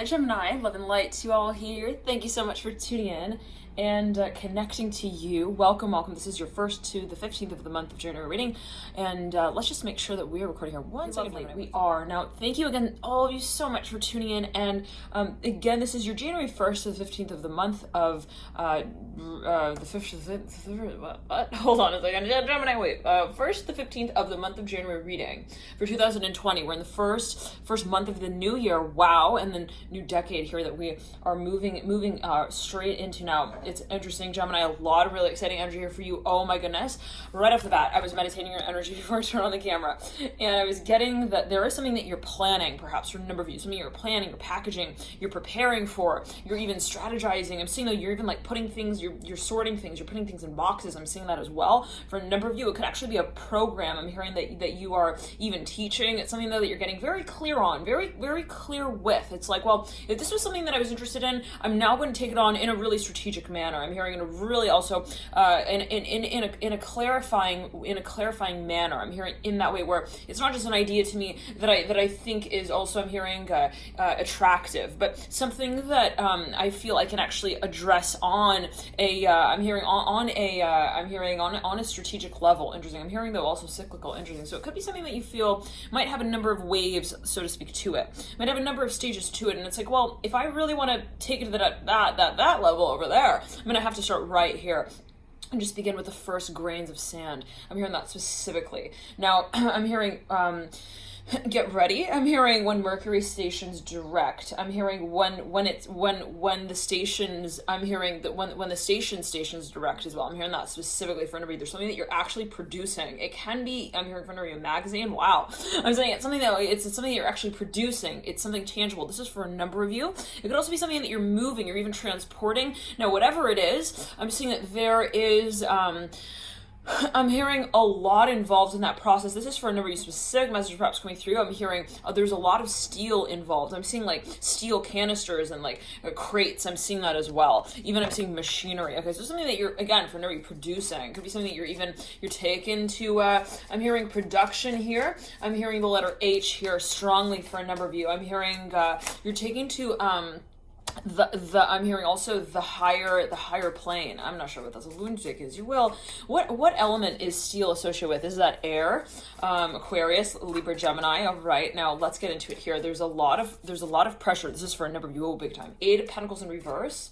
Gemini, love and light to you all here. Thank you so much for tuning in and connecting to you. Welcome. This is your first to the 15th of the month of January reading, and let's just make sure that we are recording here 1 second late. We are. Now, thank you again, all of you, so much for tuning in, and again, this is your January 1st to the 15th of the month of the 5th, what? Hold on a second, Gemini, wait. 1st to the 15th of the month of January reading for 2020. We're in the first month of the new year, wow, and then new decade here that we are moving straight into now. It's interesting, Gemini, a lot of really exciting energy here for you. Oh my goodness. Right off the bat, I was meditating your energy before I turned on the camera, and I was getting that there is something that you're planning, perhaps for a number of you, something you're planning, you're packaging, you're preparing for, you're even strategizing. I'm seeing that you're even like putting things, you're sorting things, you're putting things in boxes. I'm seeing that as well. For a number of you, it could actually be a program. I'm hearing that you are even teaching. It's something though that you're getting very clear on, very clear with. It's like, well, if this was something that I was interested in, I'm now going to take it on in a really strategic manner. I'm hearing in a really also in a clarifying manner. I'm hearing in that way where it's not just an idea to me that I think is also, I'm hearing attractive, but something that I feel I can actually address on a I'm hearing on a strategic level. Interesting. I'm hearing though also cyclical. Interesting. So it could be something that you feel might have a number of waves, so to speak, to it. Might have a number of stages to it, and it's like, well, if I really want to take it to that level over there, I'm going to have to start right here and just begin with the first grains of sand. I'm hearing that specifically. Now, I'm hearing, get ready. I'm hearing when Mercury stations direct. I'm hearing when the stations, I'm hearing that when the stations direct as well. I'm hearing that specifically for a number of you. There's something that you're actually producing. It can be, I'm hearing for a number of you, a magazine. Wow. I'm saying it's something that it's something that you're actually producing. It's something tangible. This is for a number of you. It could also be something that you're moving, you're even transporting. Now, whatever it is, I'm seeing that there is, I'm hearing a lot involved in that process. This is for a number of you, specific message perhaps coming through. I'm hearing there's a lot of steel involved. I'm seeing like steel canisters and like crates. I'm seeing that as well. Even I'm seeing machinery. Okay, so something that you're, again, for a number of you, producing. It could be something that you're taking to, I'm hearing production here. I'm hearing the letter H here strongly for a number of you. I'm hearing you're taking to, I'm hearing also the higher plane. I'm not sure what that's a lunatic is. You will. What element is steel associated with? Is that air? Aquarius, Libra, Gemini. All right, now let's get into it here. There's a lot of pressure. This is for a number of you. Oh, big time. 8 of Pentacles in reverse.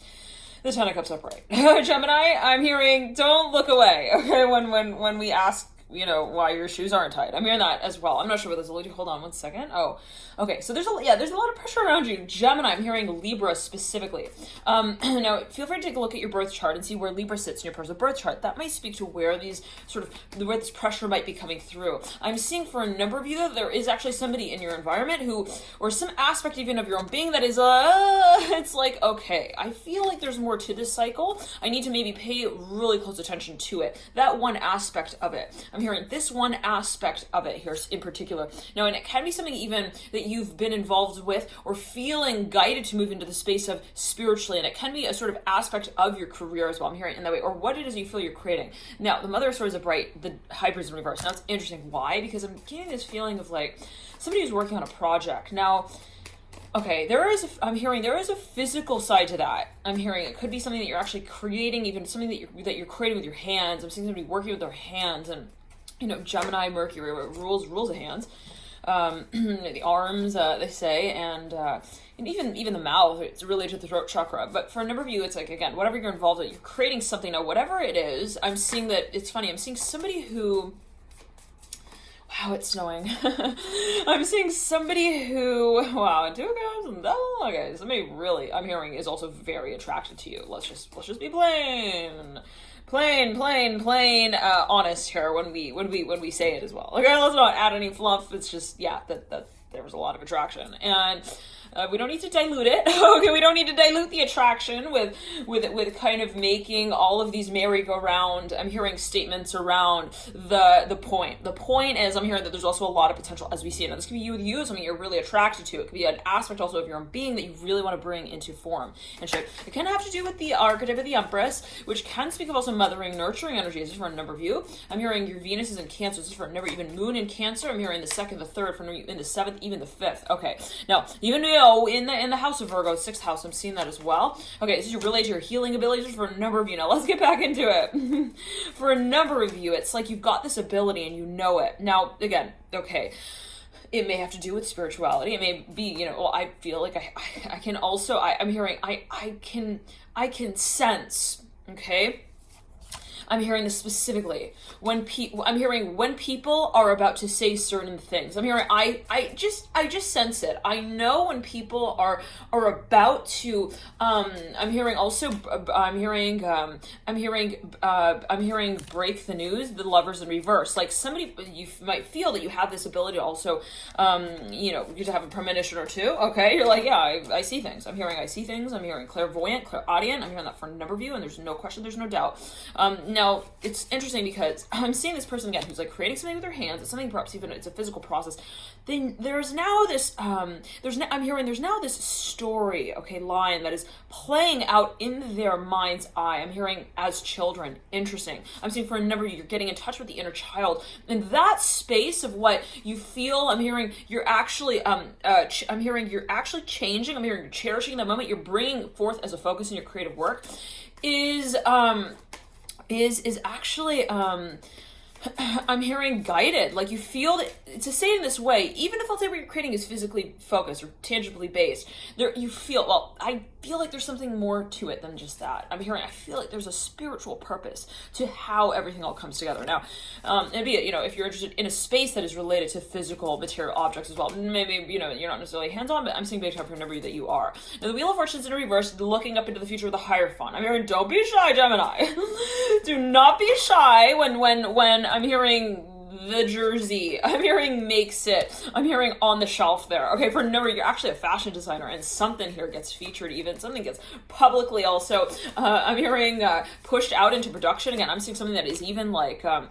The 10 of Cups upright. Gemini, I'm hearing don't look away. Okay, when we ask, why your shoes aren't tied. I'm hearing that as well. I'm not sure what this is. Hold on 1 second. Oh, okay. So there's a lot of pressure around you. Gemini, I'm hearing Libra specifically. Now, feel free to take a look at your birth chart and see where Libra sits in your personal birth chart. That might speak to where this pressure might be coming through. I'm seeing for a number of you that there is actually somebody in your environment who, or some aspect even of your own being that is, it's like, okay, I feel like there's more to this cycle. I need to maybe pay really close attention to it. That one aspect of it. I'm hearing this one aspect of it here in particular. Now, and it can be something even that you've been involved with or feeling guided to move into the space of spiritually, and it can be a sort of aspect of your career as well. I'm hearing it in that way, or what it is you feel you're creating. Now, the Mother of Swords is bright, the Hybrids in reverse. Now, it's interesting. Why? Because I'm getting this feeling of like somebody who's working on a project. Now, okay, I'm hearing there is a physical side to that. I'm hearing it could be something that you're actually creating, even something that you're creating with your hands. I'm seeing somebody working with their hands, and Gemini, Mercury, rules of hands, the arms, they say, and even the mouth. It's related to the throat chakra. But for a number of you, it's like, again, whatever you're involved in, you're creating something. Now, whatever it is, I'm seeing that it's funny. I'm seeing somebody who. Wow, it's snowing. I'm seeing somebody who, wow, 2 guys and devil. Okay, somebody really, I'm hearing, is also very attracted to you. Let's just be plain, honest here when we say it as well. Okay, let's not add any fluff. It's just, that there was a lot of attraction, and we don't need to dilute it. Okay, we don't need to dilute the attraction with kind of making all of these merry-go-round. I'm hearing statements around the point. The point is, I'm hearing that there's also a lot of potential as we see it. Now, this could be you with you, something you're really attracted to. It could be an aspect also of your own being that you really want to bring into form and shape. It can have to do with the archetype of the Empress, which can speak of also mothering, nurturing energy. This is for a number of you. I'm hearing your Venus is in Cancer. This is for a number, even Moon in Cancer. I'm hearing the 2nd, the 3rd, for in the 7th, even the 5th. Okay, now even know, in the house of Virgo, 6th house, I'm seeing that as well. Okay, this is related to your healing abilities for a number of you. Now, let's get back into it. For a number of you, it's like you've got this ability and you know it. Now, again, okay, it may have to do with spirituality. It may be, well, I feel like I can also, I'm hearing, I can sense, okay? I'm hearing this specifically I'm hearing when people are about to say certain things. I'm hearing I just sense it. I know when people are about to I'm hearing break the news, the Lovers in reverse. Like somebody, you might feel that you have this ability to also you to have a premonition or two. Okay, you're like, yeah, I see things. I see things. I'm hearing clairvoyant, clairaudient. I'm hearing that for a number of you, and there's no question, there's no doubt. Now, it's interesting because I'm seeing this person again who's like creating something with their hands. It's something perhaps even it's a physical process. Then there's now this there's now this story, okay, line that is playing out in their mind's eye. I'm hearing as children. Interesting. I'm seeing for a number of you, you're getting in touch with the inner child. In that space of what you feel, I'm hearing you're actually I'm hearing you're actually changing. I'm hearing you're cherishing the moment you're bringing forth as a focus in your creative work is actually I'm hearing guided. Like you feel that, to say it in this way, even if let's say what you're creating is physically focused or tangibly based, there you feel, well, I feel like there's something more to it than just that. I feel like there's a spiritual purpose to how everything all comes together. Now, maybe, if you're interested in a space that is related to physical material objects as well, maybe, you're not necessarily hands-on, but I'm seeing big time for a number of you that you are. Now, the Wheel of Fortune's in reverse, looking up into the future with a higher fun. I'm hearing, don't be shy, Gemini. Do not be shy when I'm hearing the jersey. I'm hearing makes it. I'm hearing on the shelf there. Okay, for a number, you're actually a fashion designer and something here gets featured, even something gets publicly also, I'm hearing pushed out into production. Again, I'm seeing something that is even like, I'm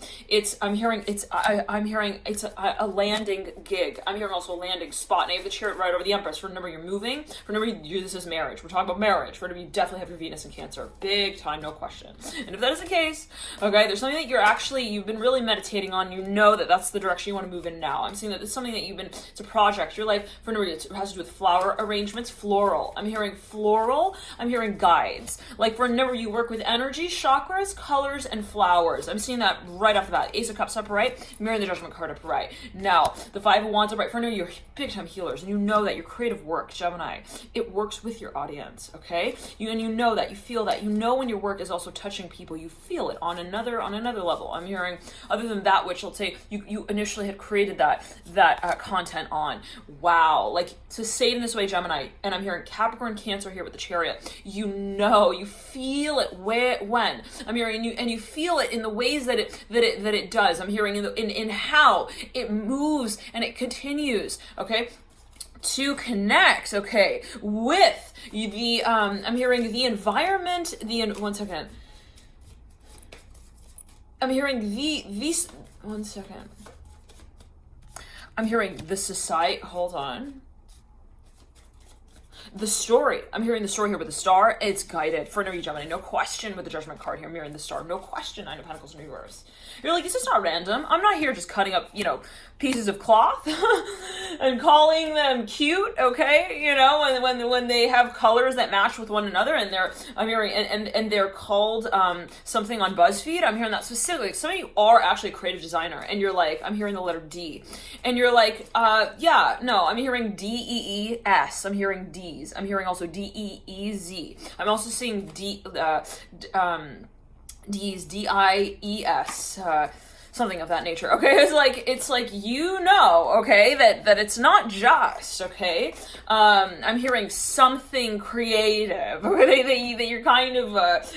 hearing it's a landing gig. I'm hearing also a landing spot. And I have the chariot right over the Empress. For a number, you're moving. For a number, this is marriage. We're talking about marriage. For a number, you definitely have your Venus in Cancer. Big time, no question. And if that is the case, okay, there's something that you've been really meditating on. You know that that's the direction you want to move in now. I'm seeing that it's something that it's a project. Your life, for number, it has to do with flower arrangements, floral. I'm hearing floral. I'm hearing guides. Like for a number, you work with energy, chakras, colors, and flowers. I'm seeing that right off the bat. Ace of Cups up right, Mirror the Judgment card up right. Now, the Five of Wands up right. For a number, you're big time healers, and you know that your creative work, Gemini, it works with your audience, okay? You know that, you feel that, you know when your work is also touching people, you feel it on another level. I'm hearing, other than that, which let's say you initially had created that content on. Wow, like to say it in this way, Gemini, and I'm hearing Capricorn, Cancer here with the Chariot. You feel it when I'm hearing you feel it in the ways that it does. I'm hearing in how it moves and it continues. Okay. To connect, okay, with the I'm hearing the environment. One second. I'm hearing these. One second. I'm hearing the society. Hold on. The story. I'm hearing the story here with the Star. It's guided for no Gemini. No question with the Judgment card here. I'm hearing the Star. No question. Nine of Pentacles in reverse. You're like, this is not random. I'm not here just cutting up, pieces of cloth and calling them cute, okay? When they have colors that match with one another, and I'm hearing, and they're called something on BuzzFeed. I'm hearing that specifically. Some of you are actually a creative designer, and you're like, I'm hearing the letter D, and you're like, yeah, no, I'm hearing DEES. I'm hearing D's. I'm hearing also DEEZ. I'm also seeing D's, DIES, something of that nature. Okay, it's like okay, that it's not just, okay. I'm hearing something creative, okay, that you're kind of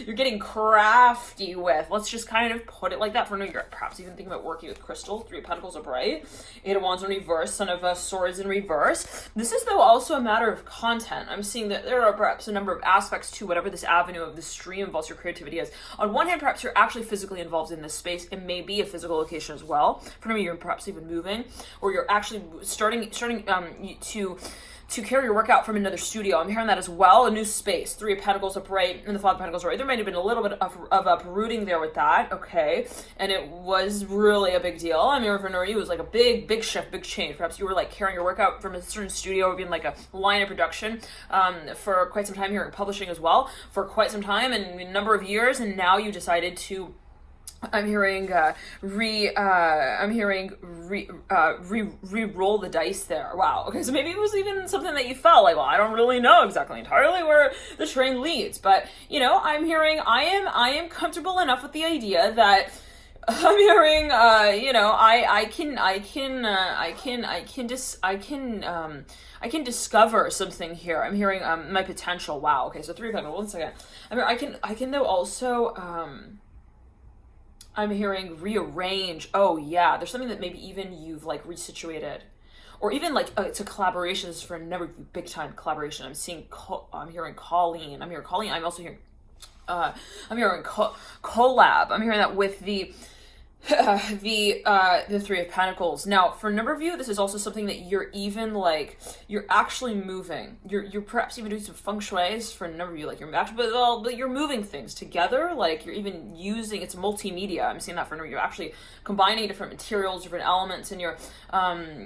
you're getting crafty with. Let's just kind of put it like that. For now, you're perhaps even thinking about working with crystal. Three of Pentacles upright, Eight of Wands in reverse, Son of Swords in reverse. This is though also a matter of content. I'm seeing that there are perhaps a number of aspects to whatever this avenue of the stream involves your creativity is. On one hand, perhaps you're actually physically involved in this space. It may be a physical location as well. For me, you're perhaps even moving, or you're actually starting to to carry your work out from another studio. I'm hearing that as well. A new space, 3 of Pentacles upright and the 5 of Pentacles upright. There might have been a little bit of uprooting there with that, okay? And it was really a big deal. I mean, for you, it was like a big shift, big change. Perhaps you were like carrying your work out from a certain studio or being like a line of production for quite some time here in publishing as well, for quite some time and a number of years, and now you decided to re-roll the dice there. Wow. Okay, so maybe it was even something that you felt like, well, I don't really know exactly entirely where the train leads, but you know, I'm hearing I am comfortable enough with the idea that I'm hearing I can discover something here. I'm hearing my potential. Wow. Okay, so 3 of Pentacles. 1 second. I can though also I'm hearing rearrange. Oh yeah, there's something that maybe even you've like resituated, or even like it's a collaboration. This is for another big time collaboration. I'm hearing Colleen. I'm hearing Colleen. I'm also hearing I'm hearing collab. I'm hearing that with the 3 of Pentacles. Now, for a number of you, this is also something that you're even like, you're actually moving. You're perhaps even doing some feng shuis for a number of you, like you're actually, but you're moving things together. Like you're even using, it's multimedia. I'm seeing that for a number of you. You're actually combining different materials, different elements, and you're,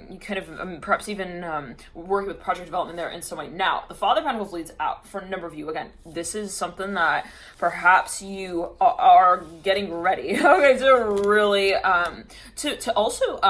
you kind of perhaps even working with project development there in some way. Now, the Father of Pentacles leads out for a number of you. Again, this is something that perhaps you are getting ready. Okay, so really to also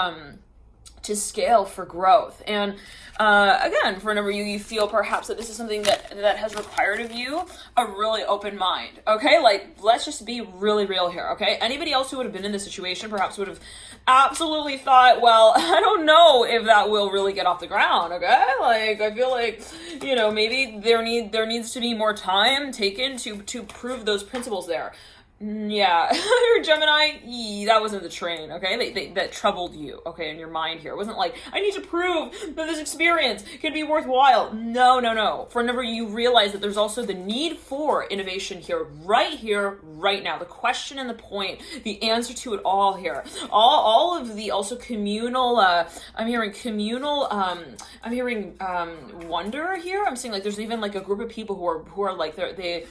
to scale for growth. And again, for a number of you feel perhaps that this is something that has required of you a really open mind. Okay, like let's just be really real here. Okay, anybody else who would have been in this situation perhaps would have absolutely thought, well, I don't know if that will really get off the ground. Okay, like I feel like, you know, maybe there needs to be more time taken to prove those principles there. Yeah, you're Gemini, that wasn't the train, okay? That troubled you, okay, in your mind here. It wasn't like, I need to prove that this experience can be worthwhile. No. For a number, you realize that there's also the need for innovation here, right now. The question and the point, the answer to it all here. All of the also communal, I'm hearing wonder here. I'm seeing like there's even like a group of people who are like, they're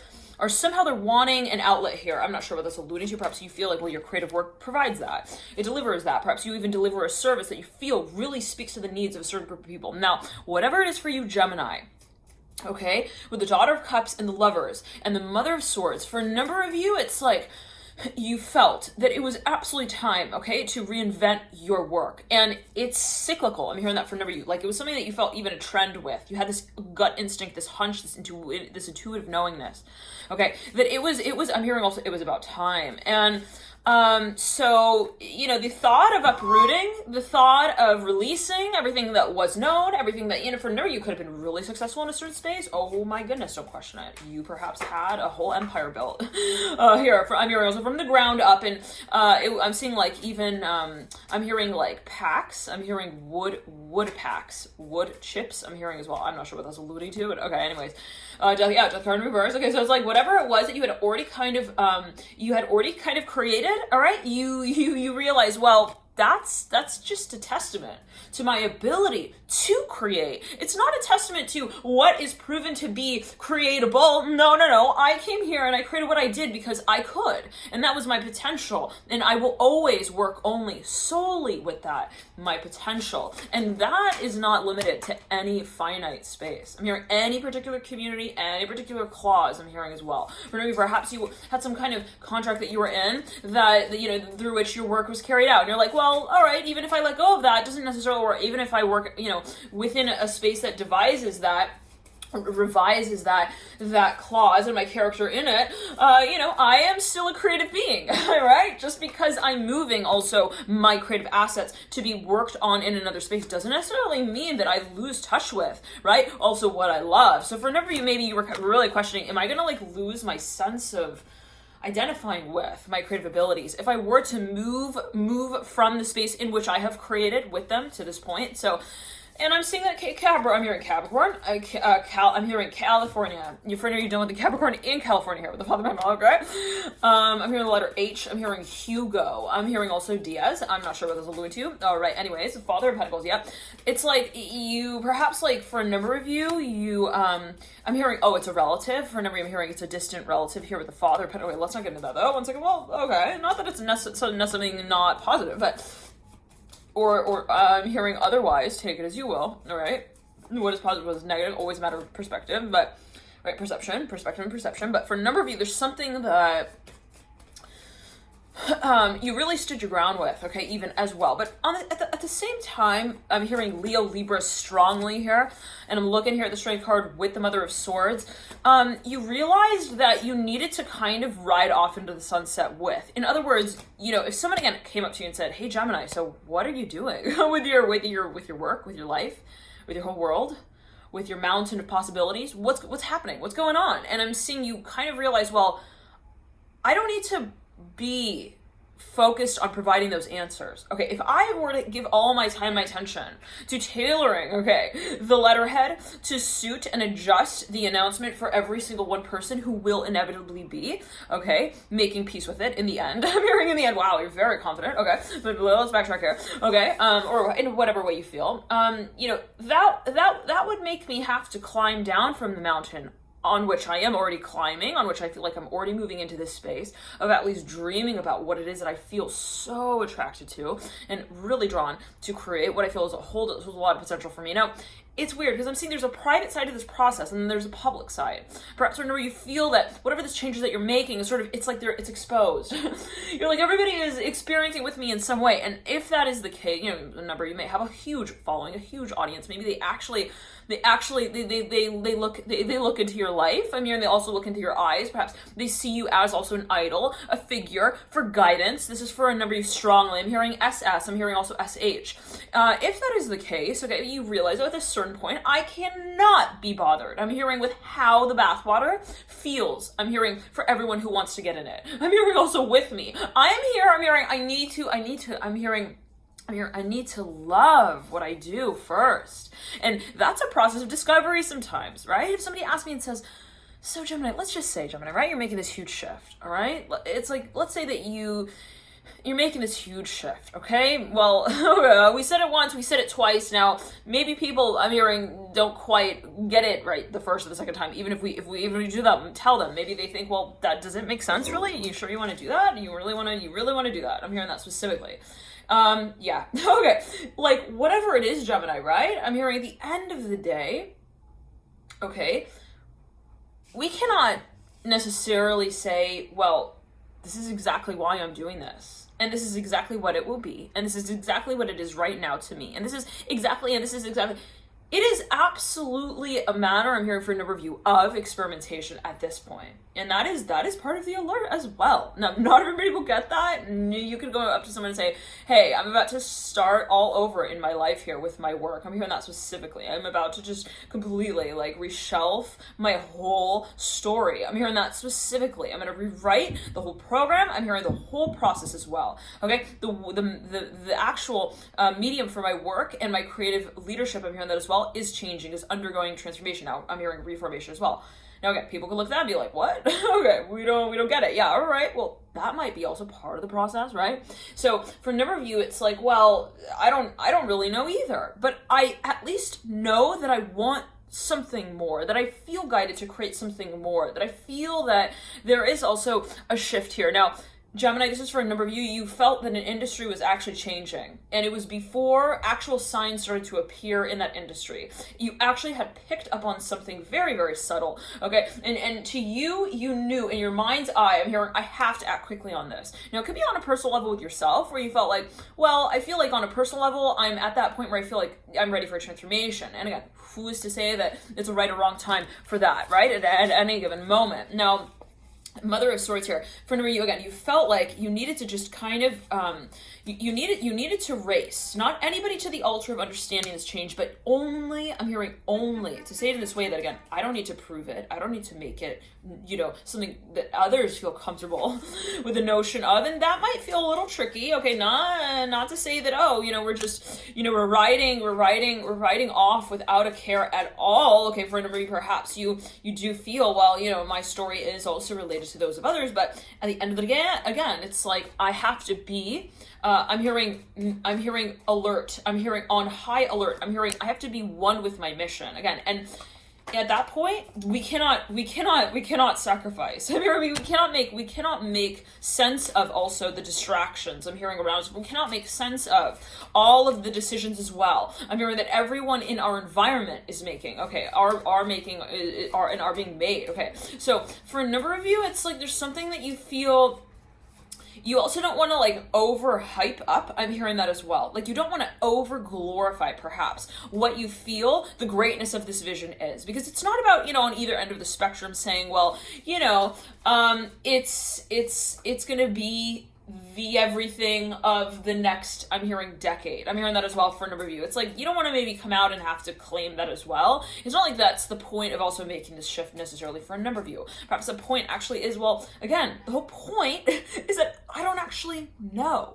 wanting an outlet here. I'm not sure what that's alluding to. Perhaps you feel like, well, your creative work provides that. It delivers that. Perhaps you even deliver a service that you feel really speaks to the needs of a certain group of people. Now, whatever it is for you, Gemini, okay, with the Daughter of Cups and the Lovers and the Mother of Swords, for a number of you, it's like, you felt that it was absolutely time, okay, to reinvent your work. And it's cyclical. I'm hearing that for a number of you. Like it was something that you felt even a trend with. You had this gut instinct, this hunch, this intuitive knowingness. Okay, that it was, I'm hearing also it was about time. And so, you know, the thought of uprooting, the thought of releasing everything that was known, everything that, you know, for number you could have been really successful in a certain space. Oh my goodness, don't question it. You perhaps had a whole empire built here. I'm hearing also from the ground up, and I'm seeing like even, I'm hearing like packs. I'm hearing wood packs, wood chips. I'm hearing as well. I'm not sure what that's alluding to, but okay, anyways. Death card in reverse. Okay, so it's like whatever it was that you had already kind of created. All right, you realize, well, that's just a testament to my ability to create. It's not a testament to what is proven to be creatable. No. I came here and I created what I did because I could, and that was my potential, and I will always work solely with that, my potential, and that is not limited to any finite space. I'm hearing any particular community, any particular clause. I'm hearing as well. For maybe perhaps you had some kind of contract that you were in that, you know, through which your work was carried out, and you're like, well, all right, even if I let go of that, doesn't necessarily, or even if I work, you know, within a space that revises that clause and my character in it, you know, I am still a creative being, right? Just because I'm moving also my creative assets to be worked on in another space doesn't necessarily mean that I lose touch with, right? Also what I love. So for a number of you, maybe you were really questioning, am I going to like lose my sense of identifying with my creative abilities if I were to move from the space in which I have created with them to this point? So And I'm seeing that I'm hearing Capricorn. I'm hearing California. For any of you done with the Capricorn in California here with the Father Pentacles, okay? I'm hearing the letter H. I'm hearing Hugo. I'm hearing also Diaz. I'm not sure what those alluding to. All right. Anyways, Father of Pentacles. Yeah, it's like you perhaps like for a number of you, I'm hearing it's a relative. For a number of you, I'm hearing it's a distant relative here with the Father of Pentacles. Wait, let's not get into that though. One second. Well, okay. Not that it's something not positive, but. Or I'm hearing otherwise, take it as you will, all right? What is positive, what is negative, always a matter of perspective, but, right, perception. But for a number of you, there's something that you really stood your ground with, okay, even as well. But at the same time, I'm hearing Leo, Libra strongly here, and I'm looking here at the Strength card with the Mother of Swords. You realized that you needed to kind of ride off into the sunset with. In other words, if someone again came up to you and said, "Hey, Gemini, so what are you doing with your work, with your life, with your whole world, with your mountain of possibilities? What's happening? What's going on?" And I'm seeing you kind of realize, well, I don't need to be focused on providing those answers. Okay, if I were to give all my time, my attention to tailoring, the letterhead to suit and adjust the announcement for every single one person who will inevitably be, making peace with it in the end. I'm hearing in the end, wow, you're very confident. Okay, but let's backtrack here. Okay, or in whatever way you feel. That would make me have to climb down from the mountain on which I am already climbing, on which I feel like I'm already moving into this space of at least dreaming about what it is that I feel so attracted to and really drawn to create what I feel holds a lot of potential for me. Now, it's weird because I'm seeing there's a private side to this process and then there's a public side. Perhaps whenever you feel that whatever this changes that you're making is it's exposed. You're like, everybody is experiencing with me in some way. And if that is the case, a number, you may have a huge following, a huge audience. Maybe they look into your life. I mean, they also look into your eyes. Perhaps they see you as also an idol, a figure for guidance. This is for a number of you strongly. I'm hearing SS. I'm hearing also SH. If that is the case, you realize that at a certain point, I cannot be bothered. I'm hearing with how the bathwater feels. I'm hearing for everyone who wants to get in it. I'm hearing also with me. I'm hearing I need to love what I do first. And that's a process of discovery sometimes, right? If somebody asks me and says, "So Gemini, let's just say, Gemini, right? You're making this huge shift, all right? It's like, let's say that you're making this huge shift, okay? Well, we said it once, we said it twice. Now, maybe people I'm hearing don't quite get it right the first or the second time. Even if we do that and tell them, maybe they think, well, that doesn't make sense, really? You sure you want to do that? You really want to do that? I'm hearing that specifically. Yeah. Okay. Like, whatever it is, Gemini, right? I'm hearing at the end of the day, we cannot necessarily say, well, this is exactly why I'm doing this. And this is exactly what it will be. And this is exactly what it is right now to me. And this is exactly. It is absolutely a matter, I'm hearing for a number of you, of experimentation at this point. And that is part of the alert as well. Now, not everybody will get that. You could go up to someone and say, "Hey, I'm about to start all over in my life here with my work." I'm hearing that specifically. I'm about to just completely reshelf my whole story. I'm hearing that specifically. I'm going to rewrite the whole program. I'm hearing the whole process as well. Okay, the actual medium for my work and my creative leadership, I'm hearing that as well, is changing, is undergoing transformation. Now, I'm hearing reformation as well. Now, people can look at that and be like, "What? we don't get it." Yeah, all right. Well, that might be also part of the process, right? So for a number of you, it's like, well, I don't really know either, but I at least know that I want something more, that I feel guided to create something more, that I feel that there is also a shift here. Now, Gemini, this is for a number of you. You felt that an industry was actually changing, and it was before actual signs started to appear in that industry. You actually had picked up on something very, very subtle, okay? And to you, you knew in your mind's eye, I'm hearing, I have to act quickly on this. Now, it could be on a personal level with yourself, where you felt like, well, I feel like on a personal level, I'm at that point where I feel like I'm ready for a transformation. And again, who is to say that it's a right or wrong time for that, right? At any given moment. Now, Mother of Swords here. For a number of you, again, you felt like you needed to just kind of, you needed to race. Not anybody to the altar of understanding this change, but only, I'm hearing only, to say it in this way that, again, I don't need to prove it. I don't need to make it, something that others feel comfortable with the notion of, and that might feel a little tricky. Okay, not to say that, we're just, we're riding off without a care at all. Okay, for a number of you, perhaps you do feel, well, my story is also related to those of others, but at the end of the day, again, it's like I have to be I'm hearing alert, I'm hearing on high alert, I'm hearing I have to be one with my mission again. And at that point, we cannot sacrifice. I'm hearing we cannot make sense of also the distractions I'm hearing around us. We cannot make sense of all of the decisions as well. I'm hearing that everyone in our environment is making, are being made. Okay, so for a number of you, it's like there's something that you feel. You also don't want to over hype up. I'm hearing that as well. Like you don't want to over glorify perhaps what you feel the greatness of this vision is, because it's not about, on either end of the spectrum saying, well, it's going to be the everything of the next, I'm hearing decade. I'm hearing that as well for a number of you. It's like, you don't want to maybe come out and have to claim that as well. It's not like that's the point of also making this shift necessarily for a number of you. Perhaps the point actually is, well, again, the whole point is that I don't actually know.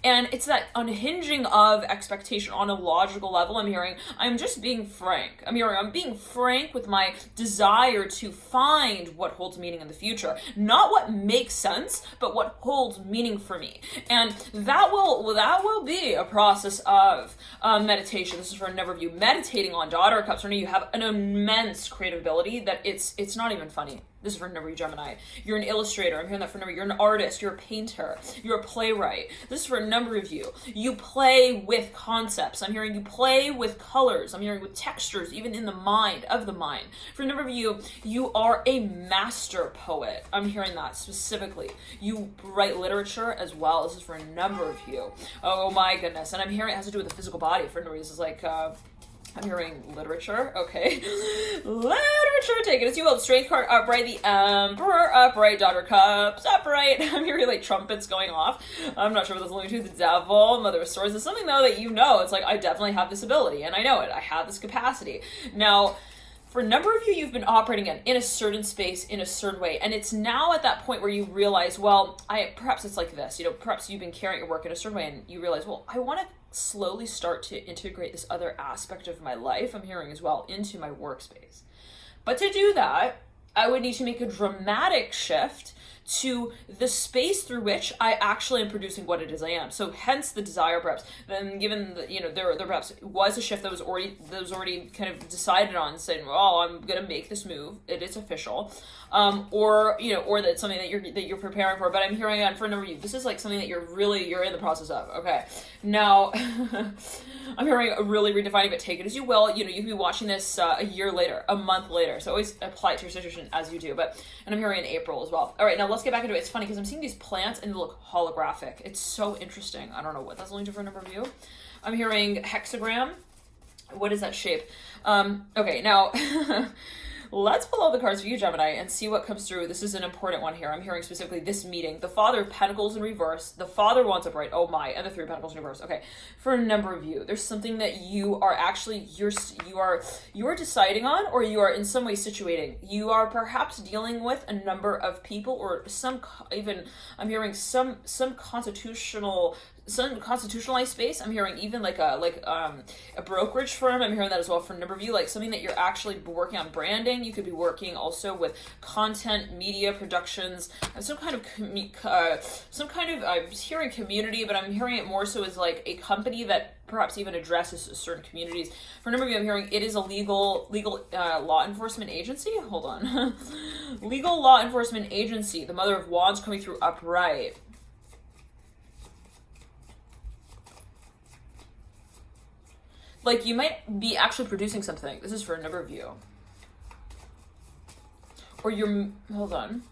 And it's that unhinging of expectation on a logical level. I'm hearing, I'm just being frank. I'm being frank with my desire to find what holds meaning in the future. Not what makes sense, but what holds meaning for me. And that will be a process of meditation. This is for a number of you. Meditating on Daughter of Cups. You have an immense creative ability that it's not even funny. This is for a number of you, Gemini. You're an illustrator. I'm hearing that for a number of you. You're an artist. You're a painter. You're a playwright. This is for a number of you. You play with concepts. I'm hearing you play with colors. I'm hearing with textures, even in the mind, of the mind. For a number of you, you are a master poet. I'm hearing that specifically. You write literature as well. This is for a number of you. Oh my goodness. And I'm hearing it has to do with the physical body. For a number of you, this is like... I'm hearing literature, okay. Literature, take it as you will. Strength card upright, the Emperor upright, Daughter Cups upright. I'm hearing trumpets going off. I'm not sure what that's alluding to. The Devil, Mother of Swords. It's something though that it's like I definitely have this ability and I know it. I have this capacity. Now, for a number of you, you've been operating in a certain space in a certain way. And it's now at that point where you realize, well, perhaps it's like this, perhaps you've been carrying your work in a certain way and you realize, well, I want to slowly start to integrate this other aspect of my life, I'm hearing as well, into my workspace. But to do that, I would need to make a dramatic shift to the space through which I actually am producing what it is I am. So hence the desire, perhaps. Then given that there perhaps was a shift that was already kind of decided on, saying, well, I'm gonna make this move. It is official. Or that's something that you're preparing for. But I'm hearing on for a number of you, this is like something that you're in the process of. Okay. Now I'm hearing really redefining, but take it as you will. You can be watching this a year later, a month later. So always apply it to your situation as you do. And I'm hearing in April as well. All right, now let's get back into it. It's funny because I'm seeing these plants and they look holographic. It's so interesting. I don't know what that's linked to for a number of you. I'm hearing hexagram. What is that shape? Okay, now let's pull all the cards for you, Gemini, and see what comes through. This is an important one here. I'm hearing specifically this meeting. The Father of Pentacles in reverse. The Father wants upright. Oh my. And the Three of Pentacles in reverse. Okay. For a number of you, there's something that you are actually, you are deciding on, or you are in some way situating. You are perhaps dealing with a number of people, or I'm hearing some constitutionalized space. I'm hearing even like a brokerage firm. I'm hearing that as well for a number of you, like something that you're actually working on branding. You could be working also with content, media productions, and some kind of I'm hearing community, but I'm hearing it more so as like a company that perhaps even addresses certain communities. For a number of you, I'm hearing it is a legal law enforcement agency. Hold on. Legal law enforcement agency. The Mother of Wands coming through upright. Like you might be actually producing something. This is for a number of you. Or hold on.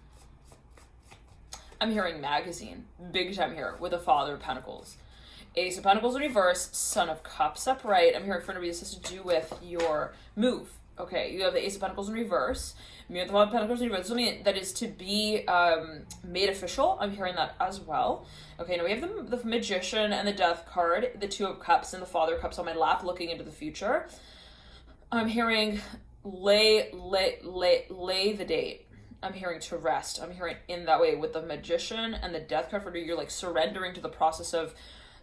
I'm hearing magazine. Big time here with a Father of Pentacles. Ace of Pentacles in reverse, Son of Cups upright. I'm hearing for a number of you, this has to do with your move. Okay, you have the Ace of Pentacles in reverse. You have the Five of Pentacles in reverse. Something that is to be made official. I'm hearing that as well. Okay, now we have the Magician and the Death card, the Two of Cups and the Father of Cups on my lap, looking into the future. I'm hearing lay the date. I'm hearing to rest. I'm hearing in that way with the Magician and the Death card for you're like surrendering to the process of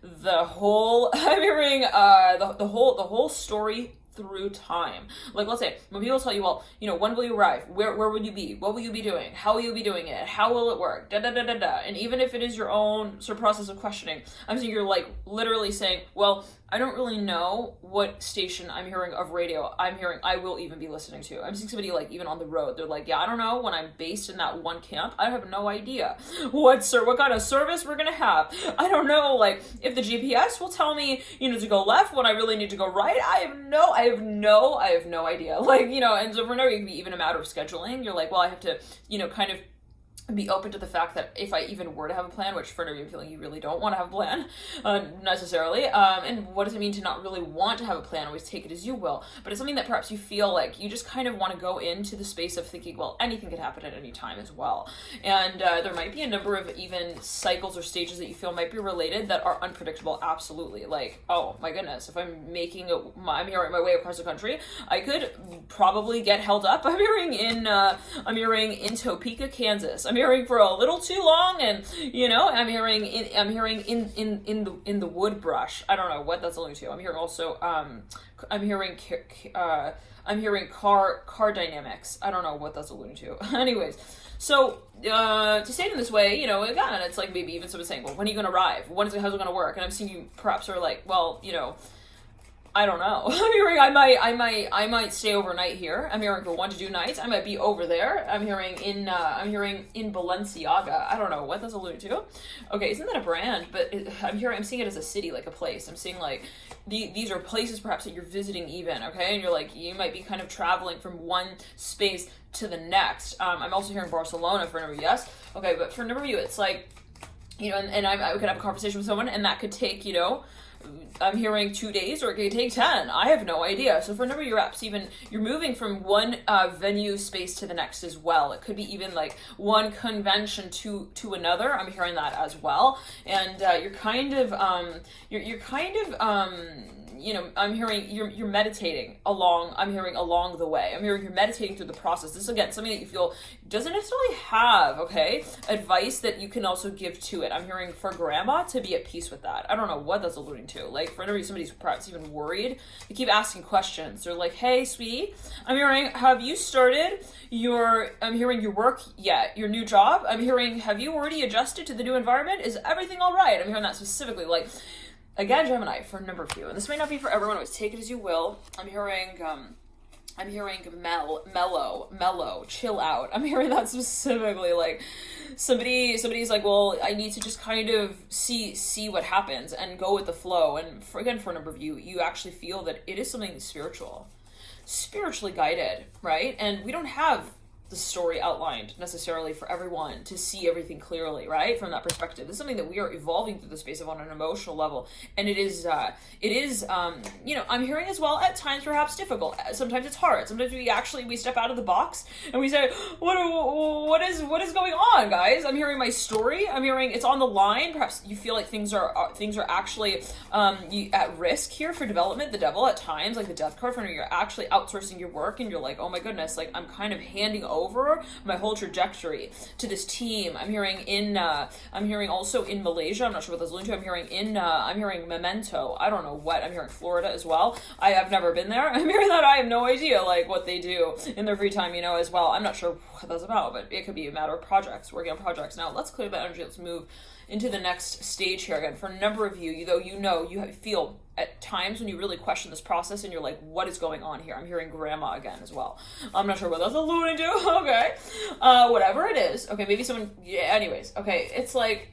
the whole. I'm hearing the whole story through time. Like, let's say when people tell you, well, you know, when will you arrive? Where will you be? What will you be doing? How will you be doing it? How will it work? Da da da da da. And even if it is your own sort of process of questioning, I'm saying you're like literally saying, well, I don't really know what station I'm hearing of radio I'm hearing I will even be listening to. I'm seeing somebody like even on the road. They're like, yeah, I don't know when I'm based in that one camp. I have no idea what kind of service we're gonna have. I don't know like if the GPS will tell me, you know, to go left when I really need to go right. I have no idea. Like, you know, and so for no, it can be even a matter of scheduling. You're like, well, I have to, you know, kind of be open to the fact that if I even were to have a plan, which for I'm feeling you really don't want to have a plan necessarily, and what does it mean to not really want to have a plan? Always take it as you will, but it's something that perhaps you feel like you just kind of want to go into the space of thinking, well, anything could happen at any time as well, and there might be a number of even cycles or stages that you feel might be related that are unpredictable. Absolutely, like, oh my goodness, if I'm I'm hearing my way across the country, I could probably get held up. I'm hearing in Topeka, Kansas. I'm hearing for a little too long, and you know, I'm hearing in the wood brush. I don't know what that's alluding to. I'm hearing also I'm hearing car dynamics. I don't know what that's alluding to. Anyways, so to say it in this way, you know, again, it's like maybe even someone saying, well, when are you gonna arrive? How's it gonna work? And I'm seeing you perhaps are like, well, you know, I don't know. I'm hearing I might stay overnight here. I'm hearing for 1 to 2 nights. I might be over there. I'm hearing in Balenciaga. I don't know what that's alluding to. Okay, isn't that a brand? But I'm seeing it as a city, like a place. I'm seeing like these are places perhaps that you're visiting even. Okay, and you're like you might be kind of traveling from one space to the next. I'm also hearing Barcelona for a number of yes. Okay, but for a number of you, it's like, you know, and I could have a conversation with someone, and that could take, you know, I'm hearing 2 days, or it could take 10. I have no idea. So for a number of your reps, even you're moving from one venue space to the next as well. It could be even like one convention to another. I'm hearing that as well. And you're kind of you know, I'm hearing you're meditating along. I'm hearing along the way. I'm hearing you're meditating through the process. This is again something that you feel doesn't necessarily have, okay, advice that you can also give to it. I'm hearing for grandma to be at peace with that. I don't know what that's alluding to. Like for somebody's perhaps even worried. They keep asking questions. They're like, hey, sweetie, I'm hearing, have you started I'm hearing your work yet? Your new job? I'm hearing, have you already adjusted to the new environment? Is everything all right? I'm hearing that specifically. Like, again, Gemini, for a number of you, and this may not be for everyone, always take it as you will. I'm hearing mellow, chill out. I'm hearing that specifically, like somebody's like, well, I need to just kind of see what happens and go with the flow. And for a number of you, you actually feel that it is something spiritually guided, right? And we don't have the story outlined necessarily for everyone to see everything clearly, right? From that perspective, this is something that we are evolving through the space of on an emotional level, and it is you know, I'm hearing as well at times perhaps difficult. Sometimes it's hard. Sometimes we step out of the box and we say, what is going on, guys? I'm hearing my story. I'm hearing it's on the line. Perhaps you feel like things are actually at risk here for development. The devil at times, like the death card, when you're actually outsourcing your work and you're like, oh my goodness, like I'm kind of handing over my whole trajectory to this team. I'm hearing also in Malaysia. I'm not sure what that's linked to. I'm hearing Memento. I don't know what. I'm hearing Florida as well. I have never been there. I'm hearing that. I have no idea like what they do in their free time, you know, as well. I'm not sure what that's about, but it could be a matter of projects, working on projects. Now let's clear that energy. Let's move into the next stage here again. For a number of you, though, you know, you feel at times when you really question this process and you're like, what is going on here? I'm hearing grandma again as well. I'm not sure what that's alluding to. Okay. Whatever it is. Okay. Maybe someone, yeah, anyways. Okay. It's like,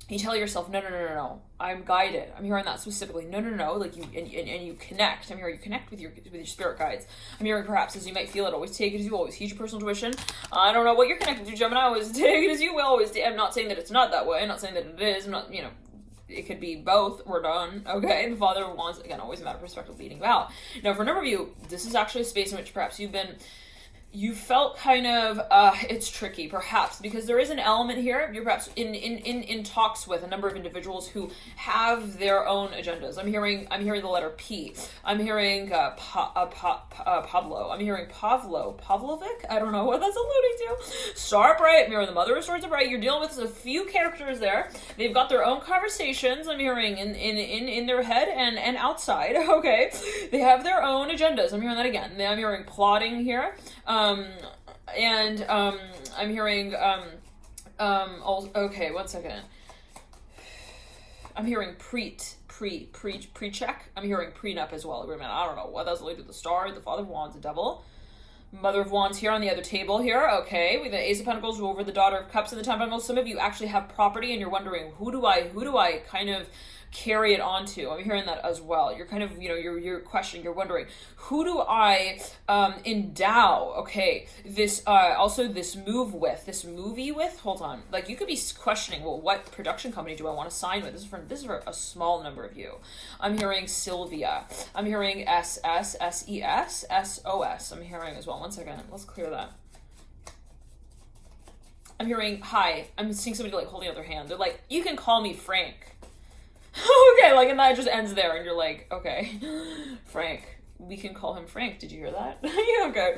you tell yourself, no, I'm guided. I'm hearing that specifically. No. Like you, and you connect. I'm hearing you connect with your spirit guides. I'm hearing perhaps as you might feel it, always take it as you will, always heed your personal intuition. I don't know what you're connected to, Gemini. Always take it as you will. Always. I'm not saying that it's not that way. I'm not saying that it is. I'm not, you know, it could be both. We're done. Okay. The Father of Wands, again, always a matter of perspective, leading you out. Now, for a number of you, this is actually a space in which perhaps you felt kind of, it's tricky, perhaps, because there is an element here. You're perhaps in talks with a number of individuals who have their own agendas. I'm hearing the letter P. I'm hearing Pablo. I'm hearing Pavlovic. I don't know what that's alluding to. Star Bright. I'm hearing the Mother of Swords of Bright. You're dealing with a few characters there. They've got their own conversations. I'm hearing in their head and outside. Okay, they have their own agendas. I'm hearing that again. I'm hearing plotting here. I'm hearing, okay, 1 second. I'm hearing pre-check. I'm hearing prenup as well. Agreement. I don't know what that's related to. The Star, the Father of Wands, the Devil. Mother of Wands here on the other table here. Okay, with the Ace of Pentacles over the Daughter of Cups and the Ten of Pentacles. Some of you actually have property and you're wondering, who do I kind of carry it onto? I'm hearing that as well. You're kind of, you're questioning, you're wondering, who do I endow, okay, this movie with, hold on, like you could be questioning, well, what production company do I want to sign with? This is for a small number of you. I'm hearing Sylvia. I'm hearing SES, SOS. I'm hearing as well. 1 second, let's clear that. I'm hearing hi. I'm seeing somebody like holding out their hand. They're like, you can call me Frank. Okay, like, and that just ends there, and you're like, okay, Frank, we can call him Frank. Did you hear that? Yeah, okay.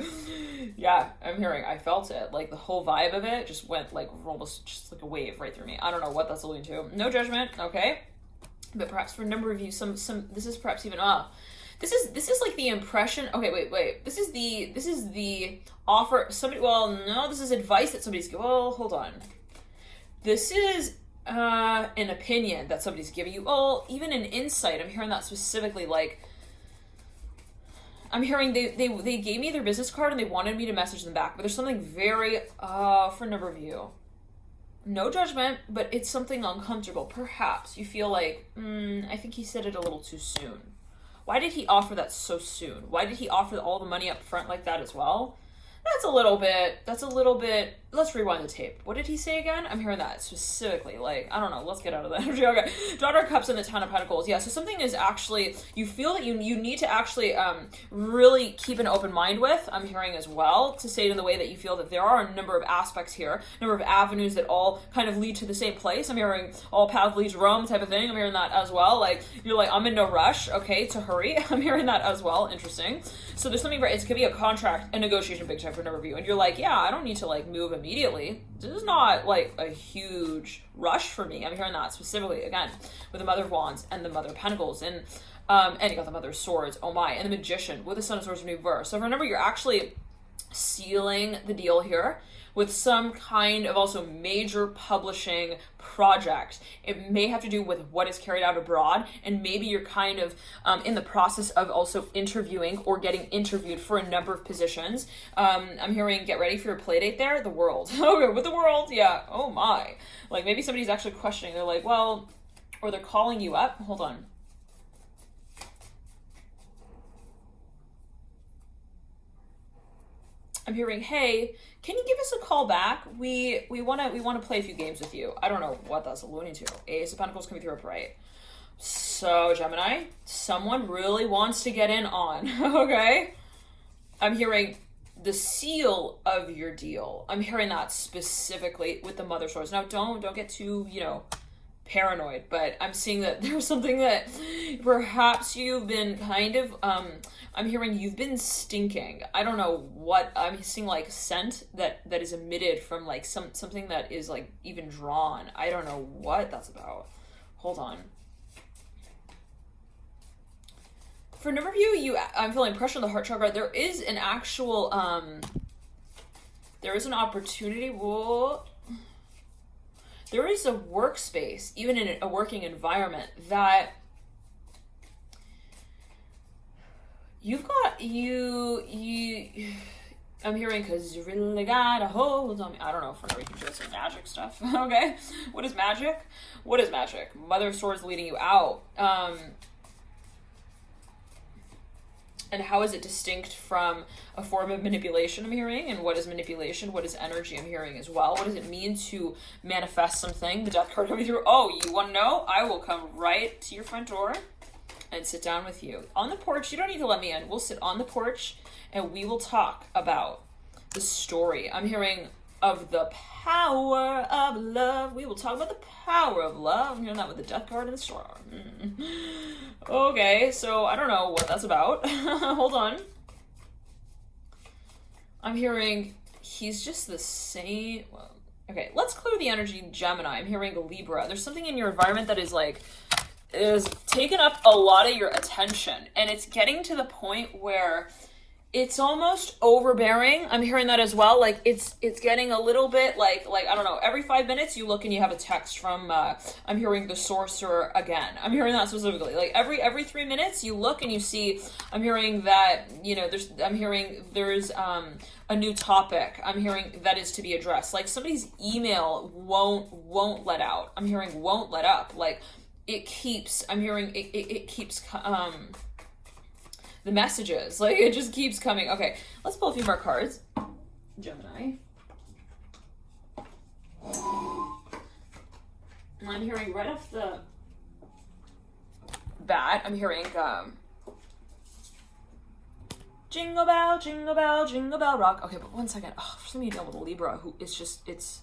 Yeah, I'm hearing, I felt it. Like, the whole vibe of it just went, like, almost just like a wave right through me. I don't know what that's alluding to. No judgment, okay? But perhaps for a number of you, some this is perhaps even, this is like the impression, okay, wait. This is the offer, this is advice that somebody's giving. Well, hold on. This is an opinion that somebody's giving you. Oh, even an insight. I'm hearing that specifically. Like, I'm hearing they gave me their business card and they wanted me to message them back. But there's something very, for a number of you, no judgment, but it's something uncomfortable. Perhaps you feel like, I think he said it a little too soon. Why did he offer that so soon? Why did he offer all the money up front like that as well? That's a little bit, let's rewind the tape. What did he say again? I'm hearing that specifically, like, I don't know, let's get out of that energy. Okay, Daughter of Cups and the Ten of Pentacles. Yeah, so something is actually, you feel that you need to actually really keep an open mind with, I'm hearing as well, to say it in the way that you feel that there are a number of aspects here, a number of avenues that all kind of lead to the same place. I'm hearing all paths lead to Rome type of thing. I'm hearing that as well. Like, you're like, I'm in no rush, okay, to hurry. I'm hearing that as well. Interesting. So there's something, it could be a contract, a negotiation big time for a number of you, and you're like, yeah, I don't need to like move immediately. This is not like a huge rush for me. I'm hearing that specifically again with the Mother of Wands and the Mother of Pentacles, and you got the Mother of Swords, oh my, and the Magician with the Son of Swords in reverse. So remember, you're actually sealing the deal here with some kind of also major publishing project. It may have to do with what is carried out abroad, and maybe you're kind of in the process of also interviewing or getting interviewed for a number of positions. I'm hearing, get ready for your play date there, the World. Okay, with the World, yeah, oh my. Like, maybe somebody's actually questioning, they're like, well, or they're calling you up, hold on. I'm hearing, hey, can you give us a call back? We want to play a few games with you. I don't know what that's alluding to. Ace of Pentacles coming through upright. So, Gemini, someone really wants to get in on, okay? I'm hearing the seal of your deal. I'm hearing that specifically with the Mother of Swords. Now, don't get too, paranoid, but I'm seeing that there's something that perhaps you've been kind of, I'm hearing you've been stinking. I don't know what, I'm seeing like scent that is emitted from like something that is like even drawn. I don't know what that's about. Hold on. For a number of you, I'm feeling pressure on the heart chakra. There is an actual, there is an opportunity. Whoa. There is a workspace, even in a working environment, that you've got, I'm hearing, because you really got a hold on me. I don't know if we're going to do some magic stuff, okay? What is magic? What is magic? Mother of Swords leading you out. And how is it distinct from a form of manipulation, I'm hearing? And what is manipulation? What is energy, I'm hearing as well? What does it mean to manifest something? The death card coming through. Oh, you want to know? I will come right to your front door and sit down with you. On the porch, you don't need to let me in. We'll sit on the porch and we will talk about the story. I'm hearing of the power of love. We will talk about the power of love. I'm hearing that with the death card and the storm. Okay, so I don't know what that's about. Hold on. I'm hearing he's just the same. Well, okay, let's clear the energy, Gemini. I'm hearing Libra. There's something in your environment that is like, is taking up a lot of your attention, and it's getting to the point where it's almost overbearing. I'm hearing that as well. Like it's getting a little bit like I don't know, every 5 minutes you look and you have a text from I'm hearing the sorcerer again. I'm hearing that specifically. Like every 3 minutes you look and you see, I'm hearing that, you know, there's a new topic. I'm hearing that is to be addressed. Like somebody's email won't let out. I'm hearing won't let up. Like it keeps, I'm hearing it keeps the messages, like it just keeps coming. Okay, let's pull a few more cards. Gemini. I'm hearing right off the bat, I'm hearing jingle bell, jingle bell, jingle bell rock. Okay, but 1 second. Oh, for some reason with Libra, who it's just, it's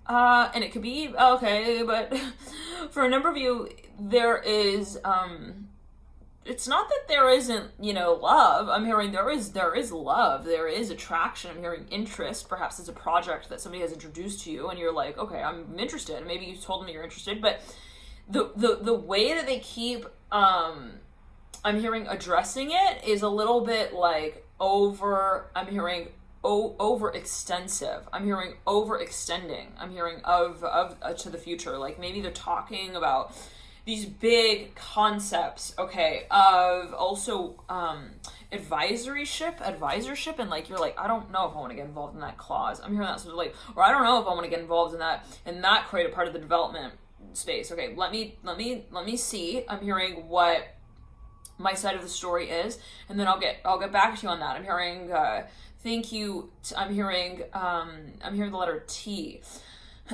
and it could be okay, but for a number of you, there is it's not that there isn't, you know, love. I'm hearing there is love. There is attraction. I'm hearing interest. Perhaps it's a project that somebody has introduced to you and you're like, okay, I'm interested. Maybe you told them you're interested, but the way that they keep, I'm hearing addressing it is a little bit like I'm hearing overextensive. I'm hearing overextending. I'm hearing of to the future. Like maybe they're talking about these big concepts, okay, of also advisorship, and like you're like, I don't know if I want to get involved in that clause. I'm hearing that sort of like, or I don't know if I want to get involved in that create a part of the development space. Okay, let me see. I'm hearing what my side of the story is, and then I'll get back to you on that. I'm hearing thank you. I'm hearing the letter T.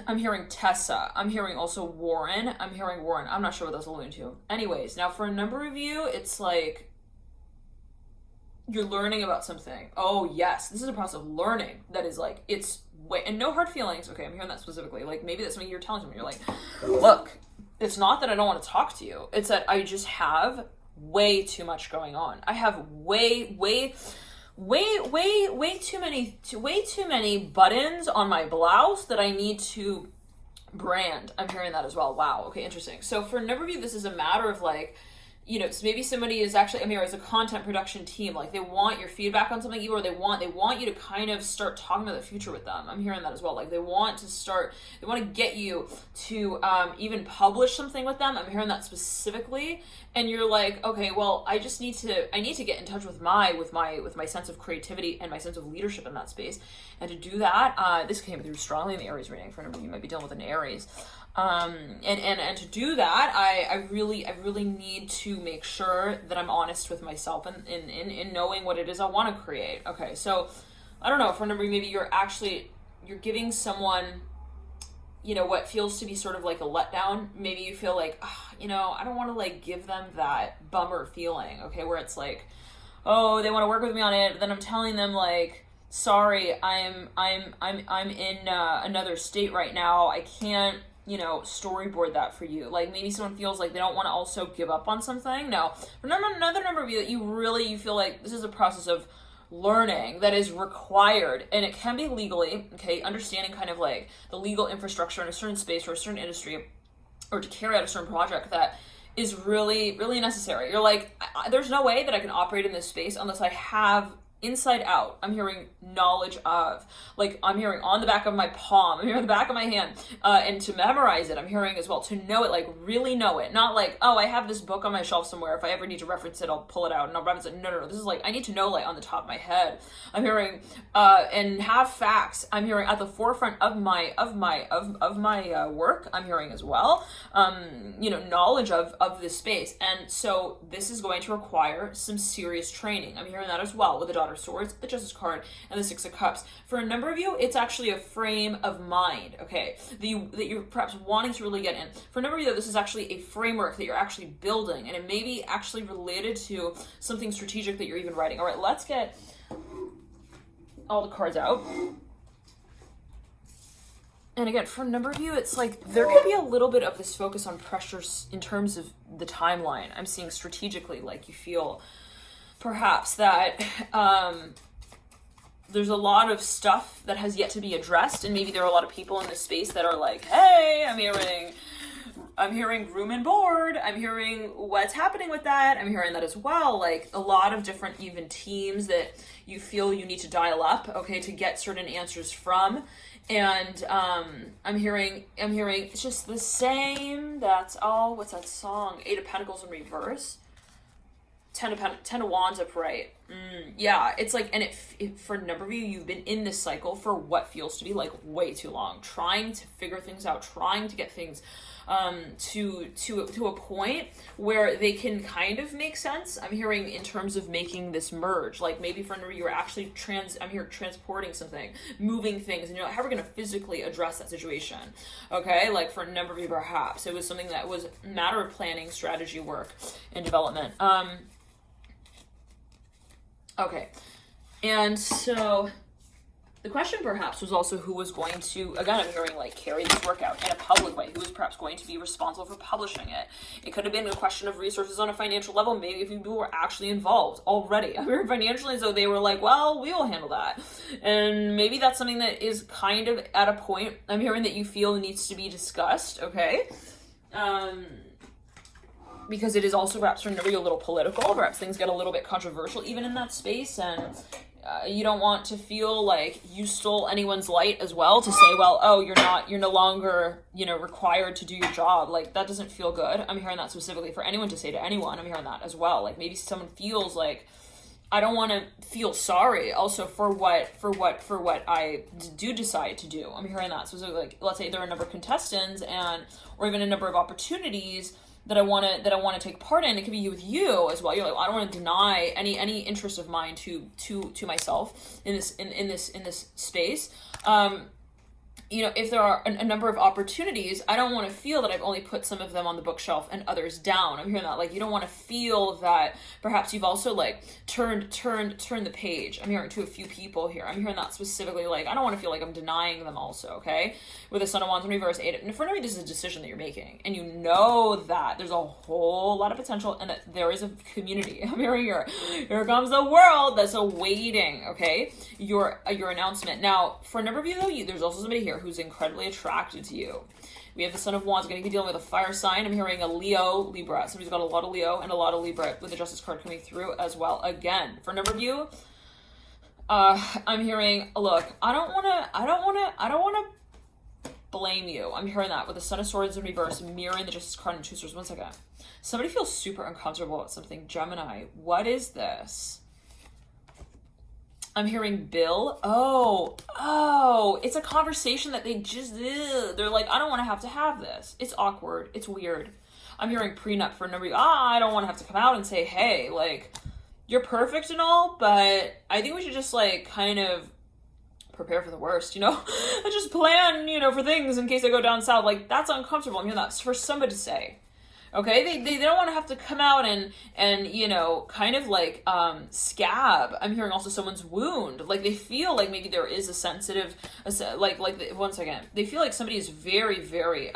I'm hearing Tessa. I'm hearing also Warren. I'm hearing Warren. I'm not sure what that's alluding to. Anyways, now for a number of you, it's like you're learning about something. Oh, yes. This is a process of learning that is like, it's way, and no hard feelings. Okay, I'm hearing that specifically. Like maybe that's something you're telling someone. You're like, look, it's not that I don't want to talk to you. It's that I just have way too much going on. I have way too many buttons on my blouse that I need to brand. I'm hearing that as well. Wow. Okay, interesting. So for a number of you, this is a matter of like, you know, so maybe somebody is actually, I mean, as a content production team, like they want your feedback on something, or they want you to kind of start talking about the future with them. I'm hearing that as well. Like they want to get you to even publish something with them. I'm hearing that specifically. And you're like, okay, well, I need to get in touch with my sense of creativity and my sense of leadership in that space. And to do that, this came through strongly in the Aries reading. For a number of you might be dealing with an Aries. And to do that, I really need to make sure that I'm honest with myself in knowing what it is I want to create. Okay, so I don't know, for a number of you, maybe you're giving someone, you know, what feels to be sort of like a letdown. Maybe you feel like, you know, I don't want to like give them that bummer feeling, okay, where it's like, oh, they want to work with me on it, but then I'm telling them like, sorry, I'm in another state right now. I can't, you know, storyboard that for you. Like maybe someone feels like they don't want to also give up on something. No, remember another number of you that you feel like this is a process of learning that is required, and it can be legally, okay, understanding kind of like the legal infrastructure in a certain space or a certain industry, or to carry out a certain project that is really, really necessary. You're like, there's no way that I can operate in this space unless I have inside out. I'm hearing knowledge of, like, I'm hearing on the back of my palm, I'm hearing the back of my hand, and to memorize it. I'm hearing as well to know it, like really know it, not like, oh, I have this book on my shelf somewhere, if I ever need to reference it I'll pull it out and I'll reference it. No, this is like I need to know, like, on the top of my head. I'm hearing and have facts. I'm hearing at the forefront of my work. I'm hearing as well knowledge of this space. And so this is going to require some serious training. I'm hearing that as well with the Daughter of Swords, the Justice card, and the Six of Cups. For a number of you, it's actually a frame of mind, okay, that you're perhaps wanting to really get in. For a number of you, this is actually a framework that you're actually building, and it may be actually related to something strategic that you're even writing. All right, let's get all the cards out. And again, for a number of you, it's like there could be a little bit of this focus on pressures in terms of the timeline. I'm seeing strategically, like you feel perhaps that there's a lot of stuff that has yet to be addressed, and maybe there are a lot of people in this space that are like, hey, I'm hearing room and board. I'm hearing what's happening with that. I'm hearing that as well. Like a lot of different even teams that you feel you need to dial up, okay, to get certain answers from. And I'm hearing it's just the same. That's all. What's that song? 8 of Pentacles in reverse. 10 of Wands upright. Yeah, it's like, and it for a number of you, you've been in this cycle for what feels to be like way too long, trying to figure things out, trying to get things to a point where they can kind of make sense. I'm hearing in terms of making this merge, like maybe for a number of you are actually transporting something, moving things, and you're like, how are we going to physically address that situation? Okay, like for a number of you, perhaps it was something that was a matter of planning, strategy work, and development. Okay, and so the question perhaps was also who was going to, again, I'm hearing like carry this work out in a public way, who was perhaps going to be responsible for publishing it. It could have been a question of resources on a financial level, maybe if people were actually involved already. I mean, financially, so they were like, well, we will handle that. And maybe that's something that is kind of at a point, I'm hearing that you feel needs to be discussed, okay? Because it is also perhaps for a little political, perhaps things get a little bit controversial even in that space, and you don't want to feel like you stole anyone's light as well, to say, well, oh, you're no longer, required to do your job. Like, that doesn't feel good. I'm hearing that specifically for anyone to say to anyone. I'm hearing that as well. Like, maybe someone feels like, I don't want to feel sorry also for what I do decide to do. I'm hearing that specifically, like, let's say there are a number of contestants or even a number of opportunities that I want to take part in. It could be you with you as well. You're like, well, I don't want to deny any interest of mine to myself in this space. If there are a number of opportunities, I don't want to feel that I've only put some of them on the bookshelf and others down. I'm hearing that, like, you don't want to feel that perhaps you've also like turned the page. I'm hearing to a few people here. I'm hearing that specifically, like, I don't want to feel like I'm denying them also, okay? With the Son of Wands in reverse, 8, and for me, this is a decision that you're making, and you know that there's a whole lot of potential and that there is a community. I'm hearing here comes the world that's awaiting, okay, your announcement. Now, for a number of you though, there's also somebody here who's incredibly attracted to you. We have the Son of Wands going to be dealing with a fire sign. I'm hearing a Libra. Somebody's got a lot of Leo and a lot of Libra with the Justice card coming through as well. Again, for a number of you, I'm hearing, look, I don't want to blame you. I'm hearing that with the Son of Swords in reverse, mirroring the Justice card and Two Swords. 1 second. Somebody feels super uncomfortable about something. Gemini, what is this? I'm hearing Bill. Oh, it's a conversation that they're like, I don't want to have this. It's awkward. It's weird. I'm hearing prenup for a number of, I don't want to have to come out and say, hey, like, you're perfect and all, but I think we should just like kind of prepare for the worst, and just plan, for things in case I go down south. Like, that's uncomfortable. I'm hearing that for somebody to say. Okay, they don't want to have to come out and kind of like scab. I'm hearing also someone's wound. Like, they feel like maybe there is a sensitive, one second. They feel like somebody is very, very,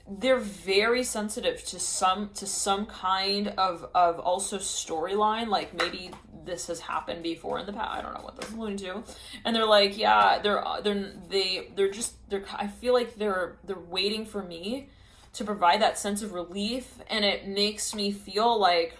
they're very sensitive to some kind of also storyline. Like, maybe this has happened before in the past. I don't know what they're alluding to. And they're like, yeah, I feel like they're waiting for me to provide that sense of relief, and it makes me feel like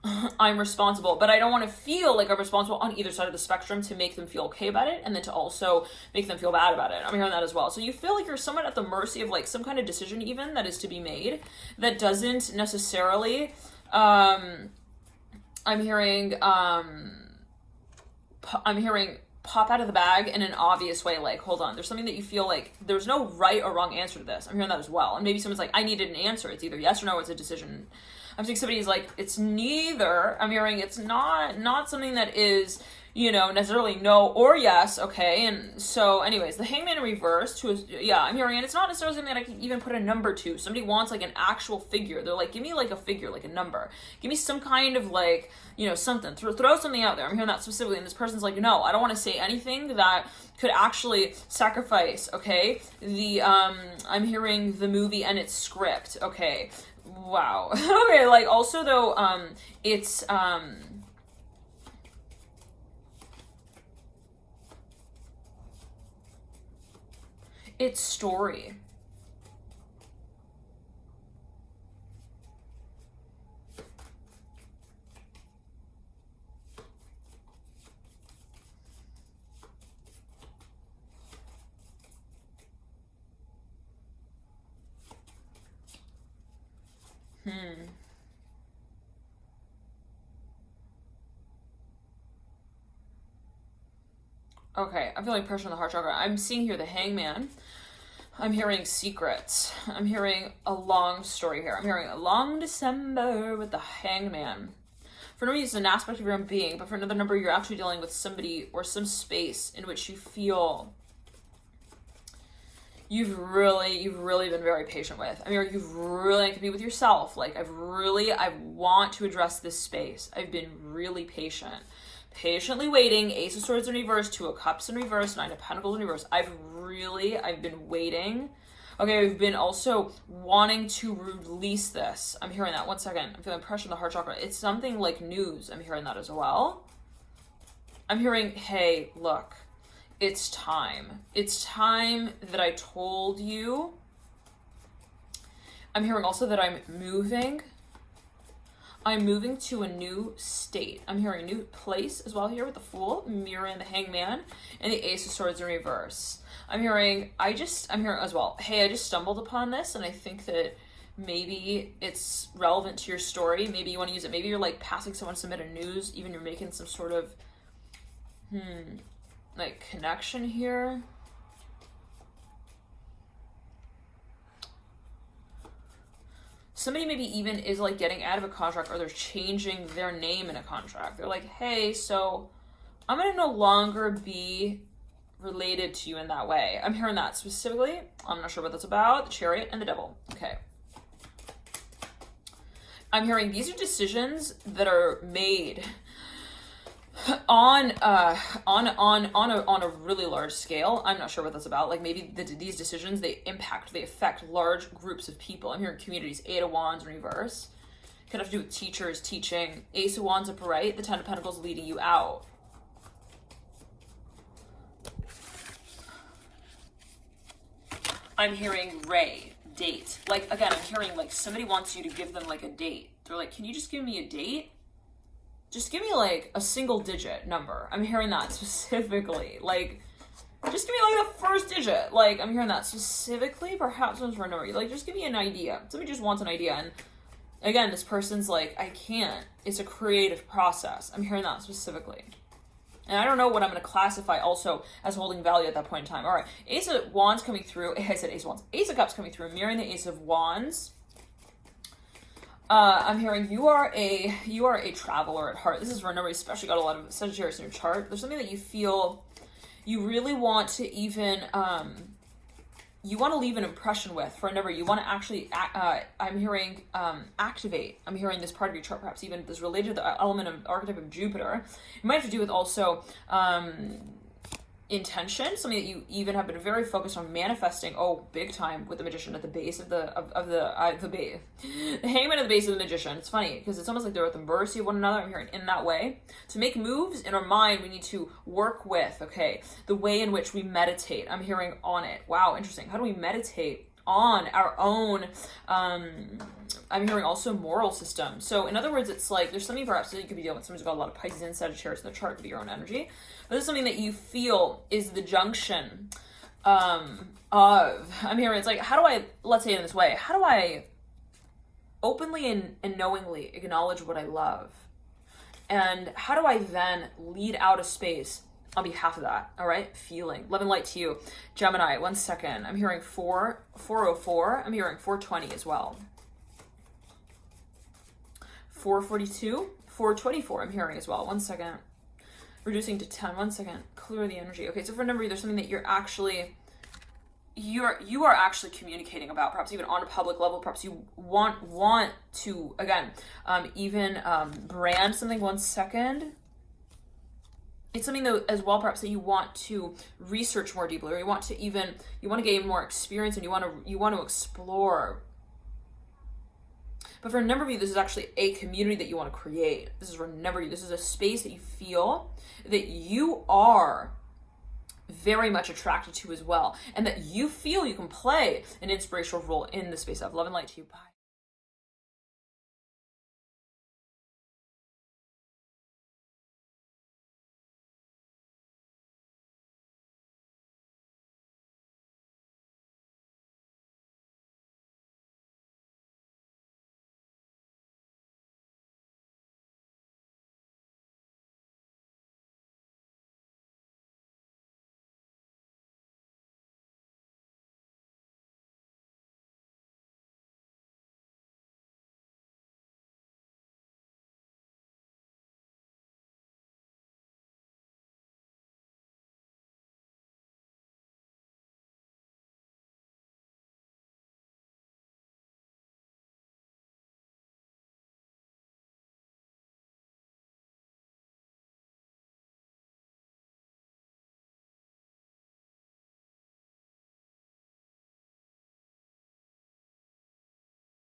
I'm responsible, but I don't want to feel like I'm responsible on either side of the spectrum to make them feel okay about it and then to also make them feel bad about it. I'm hearing that as well. So you feel like you're somewhat at the mercy of like some kind of decision even that is to be made that doesn't necessarily, I'm hearing pop out of the bag in an obvious way, like, hold on, there's something that you feel like there's no right or wrong answer to this. I'm hearing that as well. And maybe someone's like, I needed an answer. It's either yes or no, it's a decision. I'm seeing somebody's like, it's neither. I'm hearing it's not something that is, necessarily no or yes, okay? And so anyways, the Hangman in reverse I'm hearing, and it's not necessarily something that I can even put a number to. Somebody wants like an actual figure. They're like, give me like a figure, like a number. Give me some kind of like, something. Throw something out there. I'm hearing that specifically. And this person's like, no, I don't want to say anything that could actually sacrifice, okay? I'm hearing the movie and its script, okay? Wow. Okay, like also though, it's story. Okay, I'm feeling pressure on the heart chakra. I'm seeing here the Hangman. I'm hearing secrets. I'm hearing a long story here. I'm hearing a long December with the Hangman. For number, it's an aspect of your own being, but for another number, you're actually dealing with somebody or some space in which you feel you've really been very patient with. I mean, you've really, it could be with yourself. Like, I want to address this space. I've been really patient. Patiently waiting. Ace of Swords in reverse, Two of Cups in reverse, Nine of Pentacles in reverse. I've been waiting. Okay, I've been also wanting to release this. I'm hearing that. One second. I'm feeling pressure in the heart chakra. It's something like news. I'm hearing that as well. I'm hearing, hey, look, it's time. It's time that I told you. I'm hearing also that I'm moving to a new state. I'm hearing a new place as well here with the Fool, Mirror and the Hangman, and the Ace of Swords in reverse. I'm hearing as well, hey, I just stumbled upon this, and I think that maybe it's relevant to your story. Maybe you want to use it. Maybe you're like passing someone some bit of news, even you're making some sort of, like connection here. Somebody maybe even is like getting out of a contract, or they're changing their name in a contract. They're like, hey, so I'm going to no longer be related to you in that way. I'm hearing that specifically. I'm not sure what that's about. The Chariot and the Devil. Okay. I'm hearing these are decisions that are made on a really large scale. I'm not sure what that's about. Like maybe these decisions, they affect large groups of people. I'm hearing communities. Eight of Wands in reverse. Could have to do with teachers, teaching. Ace of Wands upper right. The Ten of Pentacles leading you out. I'm hearing date. Like, again, I'm hearing like somebody wants you to give them like a date. They're like, can you just give me a date? Just give me like a single digit number. I'm hearing that specifically. Like, just give me like the first digit. Like, I'm hearing that specifically. Perhaps one's for a number. Like, just give me an idea. Somebody just wants an idea. And again, this person's like, I can't. It's a creative process. I'm hearing that specifically. And I don't know what I'm going to classify also as holding value at that point in time. All right. Ace of Wands coming through. I said Ace of Wands. Ace of Cups coming through. Mirroring the Ace of Wands. I'm hearing you are a traveler at heart. This is for a number, especially got a lot of Sagittarius in your chart. There's something that you feel you really want to even, you want to leave an impression with. For a number, you want to actually, I'm hearing activate. I'm hearing this part of your chart, perhaps even this related to the element of archetype of Jupiter. It might have to do with also intention, something that you even have been very focused on manifesting. Oh, big time with the Magician at the base of the Hangman at the base of the Magician. It's funny because it's almost like they're at the mercy of one another. I'm hearing in that way. To make moves in our mind, we need to work with, okay, the way in which we meditate. I'm hearing on it. Wow, interesting. How do we meditate on our own, I'm hearing also moral system. So in other words, it's like there's something perhaps that you could be dealing with someone who's got a lot of Pisces and Sagittarius in their chart, could be your own energy. But this is something that you feel is the junction I'm hearing, it's like, how do I, let's say it in this way, how do I openly and knowingly acknowledge what I love? And how do I then lead out a space on behalf of that? All right, feeling. Love and light to you. Gemini, 1 second. I'm hearing 404. I'm hearing 420 as well. 442, 424. I'm hearing as well. 1 second. Reducing to 10. 1 second. Clear the energy. Okay, so for a number of you, there's something that you are actually communicating about, perhaps even on a public level. Perhaps you want to, again, even brand something. 1 second. It's something though as well, perhaps that you want to research more deeply, or you want to gain more experience, and you want to explore. But for a number of you, this is actually a community that you want to create. This is for a number of you. This is a space that you feel that you are very much attracted to as well, and that you feel you can play an inspirational role in the space of. Love and light to you. Bye.